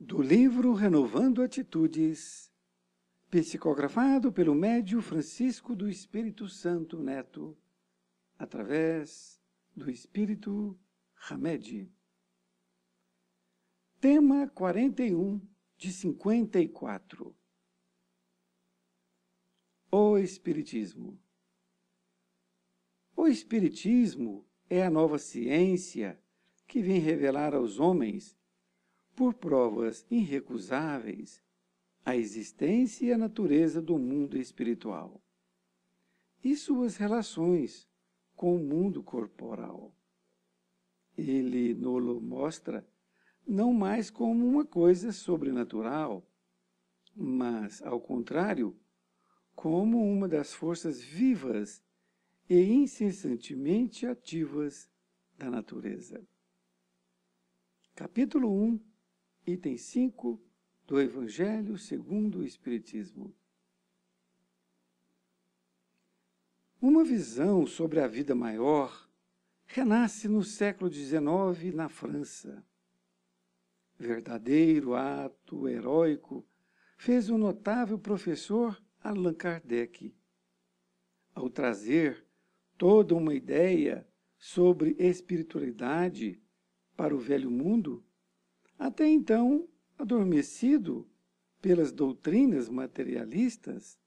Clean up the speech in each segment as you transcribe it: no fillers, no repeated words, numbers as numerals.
Do livro Renovando Atitudes, psicografado pelo médium Francisco do Espírito Santo Neto, através do Espírito Hamed. Tema 41 de 54. O Espiritismo. O Espiritismo é a nova ciência que vem revelar aos homens, por provas irrecusáveis, a existência e a natureza do mundo espiritual e suas relações com o mundo corporal. Ele nos mostra não mais como uma coisa sobrenatural, mas, ao contrário, como uma das forças vivas e incessantemente ativas da natureza. Capítulo 1, item 5 do Evangelho segundo o Espiritismo. Uma visão sobre a vida maior renasce no século XIX na França. Verdadeiro ato heróico fez o notável professor Allan Kardec, ao trazer toda uma ideia sobre espiritualidade para o velho mundo, até então adormecido pelas doutrinas materialistas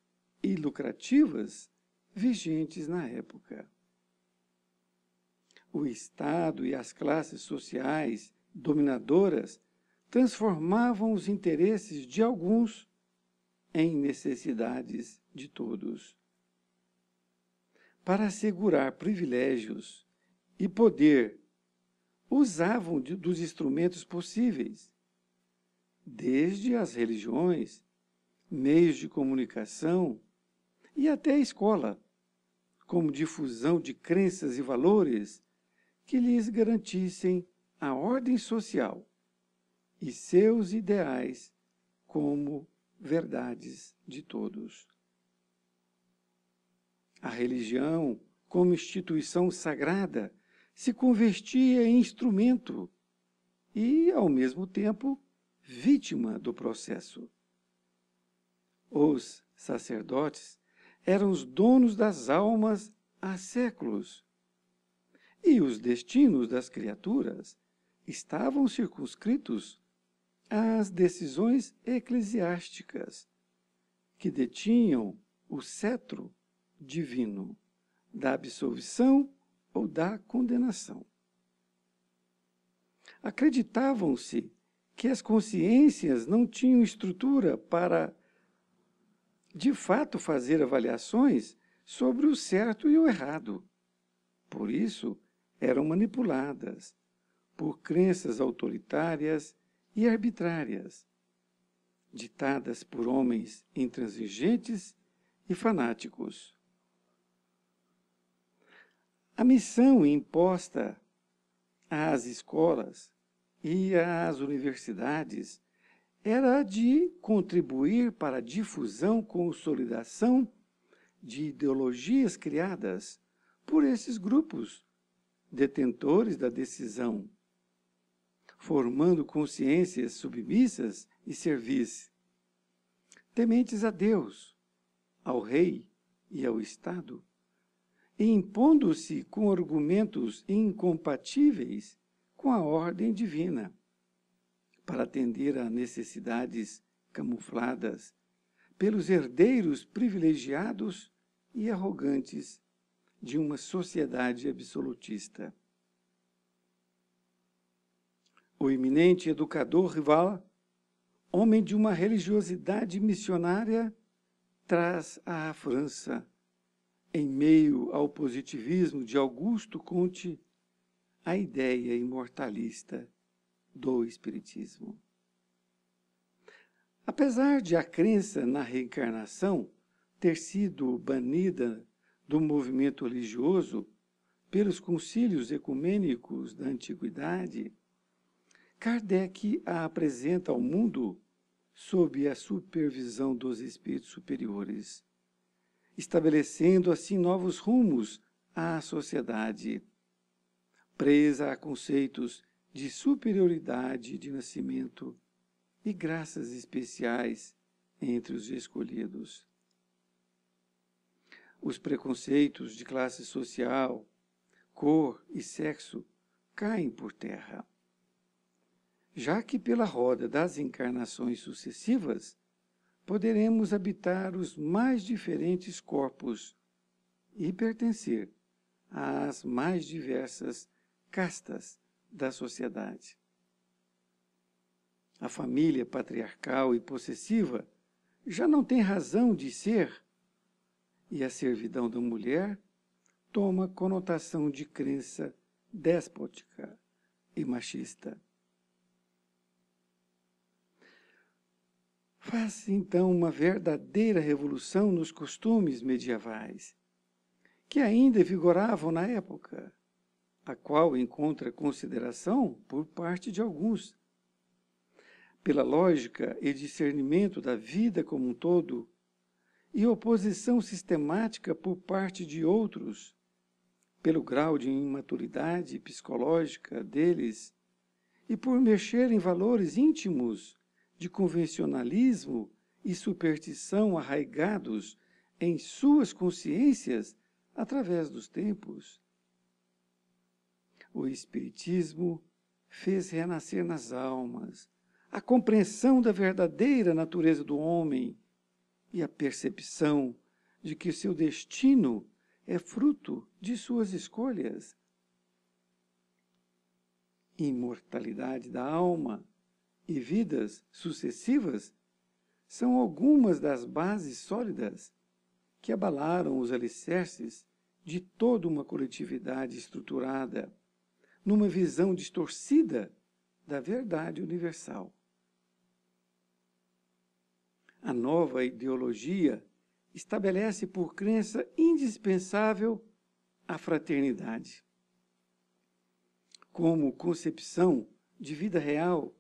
e lucrativas vigentes na época. O Estado e as classes sociais dominadoras transformavam os interesses de alguns em necessidades de todos. Para assegurar privilégios e poder, usavam dos instrumentos possíveis, desde as religiões, meios de comunicação e até a escola, como difusão de crenças e valores que lhes garantissem a ordem social e seus ideais como verdades de todos. A religião, como instituição sagrada, se convertia em instrumento e, ao mesmo tempo, vítima do processo. Os sacerdotes eram os donos das almas há séculos, e os destinos das criaturas estavam circunscritos às decisões eclesiásticas, que detinham o cetro divino da absolvição ou da condenação. Acreditavam-se que as consciências não tinham estrutura para, de fato, fazer avaliações sobre o certo e o errado. Por isso, eram manipuladas por crenças autoritárias e arbitrárias, ditadas por homens intransigentes e fanáticos. A missão imposta às escolas e às universidades era a de contribuir para a difusão e consolidação de ideologias criadas por esses grupos detentores da decisão, formando consciências submissas e servis, tementes a Deus, ao rei e ao Estado, e impondo-se com argumentos incompatíveis com a ordem divina, para atender a necessidades camufladas pelos herdeiros privilegiados e arrogantes de uma sociedade absolutista. O eminente educador Rival, homem de uma religiosidade missionária, traz à França, em meio ao positivismo de Auguste Comte, a ideia imortalista do Espiritismo. Apesar de a crença na reencarnação ter sido banida do movimento religioso pelos concílios ecumênicos da antiguidade, Kardec a apresenta ao mundo sob a supervisão dos espíritos superiores, estabelecendo assim novos rumos à sociedade, presa a conceitos de superioridade de nascimento e graças especiais entre os escolhidos. Os preconceitos de classe social, cor e sexo caem por terra, já que pela roda das encarnações sucessivas poderemos habitar os mais diferentes corpos e pertencer às mais diversas castas da sociedade. A família patriarcal e possessiva já não tem razão de ser, e a servidão da mulher toma conotação de crença déspota e machista. Faz-se então uma verdadeira revolução nos costumes medievais, que ainda vigoravam na época, a qual encontra consideração por parte de alguns. Pela lógica e discernimento da vida como um todo, e oposição sistemática por parte de outros, pelo grau de imaturidade psicológica deles, e por mexer em valores íntimos de convencionalismo e superstição arraigados em suas consciências através dos tempos. O Espiritismo fez renascer nas almas a compreensão da verdadeira natureza do homem e a percepção de que seu destino é fruto de suas escolhas. Imortalidade da alma e vidas sucessivas são algumas das bases sólidas que abalaram os alicerces de toda uma coletividade estruturada numa visão distorcida da verdade universal. A nova ideologia estabelece por crença indispensável a fraternidade, como concepção de vida real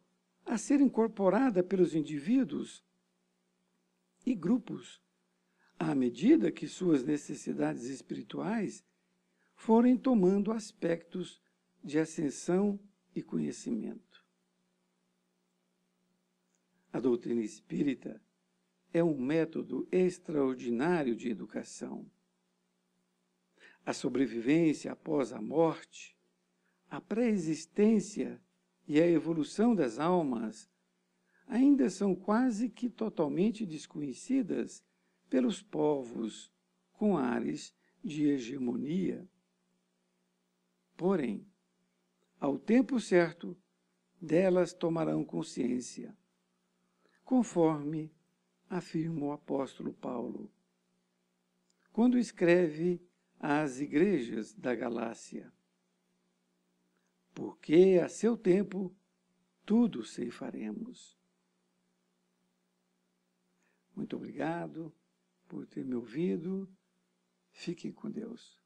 a ser incorporada pelos indivíduos e grupos, à medida que suas necessidades espirituais forem tomando aspectos de ascensão e conhecimento. A doutrina espírita é um método extraordinário de educação. A sobrevivência após a morte, a pré-existência e a evolução das almas ainda são quase que totalmente desconhecidas pelos povos com ares de hegemonia. Porém, ao tempo certo, delas tomarão consciência, conforme afirma o apóstolo Paulo, quando escreve às igrejas da Galácia: porque a seu tempo tudo ceifaremos. Muito obrigado por ter me ouvido. Fiquem com Deus.